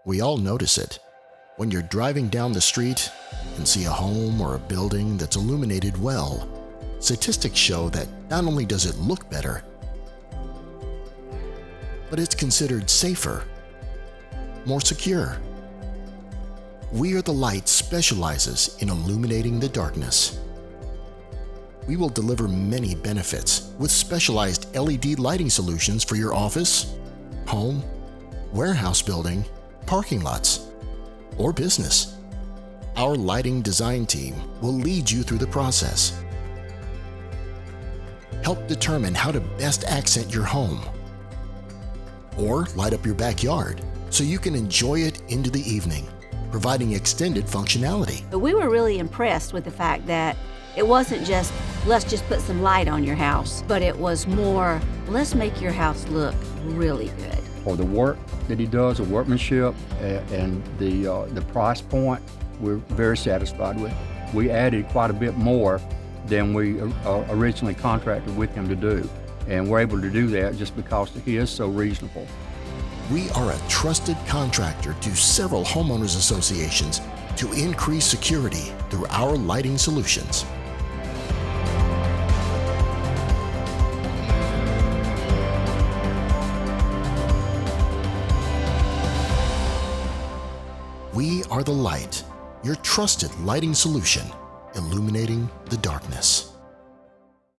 We all notice it. When you're driving down the street and see a home or a building that's illuminated well, statistics show that not only does it look better, but it's considered safer, more secure. We Are the Light specializes in illuminating the darkness. We will deliver many benefits with specialized LED lighting solutions for your office, home, warehouse building, parking lots, or business. Our lighting design team will lead you through the process. Help determine how to best accent your home or light up your backyard so you can enjoy it into the evening, providing extended functionality. We were really impressed with the fact that it wasn't just, let's just put some light on your house, but it was more, let's make your house look really good. For the work that he does, the workmanship, and the price point, we're very satisfied with. We added quite a bit more than we originally contracted with him to do, and we're able to do that just because he is so reasonable. We are a trusted contractor to several homeowners associations to increase security through our lighting solutions. We Are the Light, your trusted lighting solution, illuminating the darkness.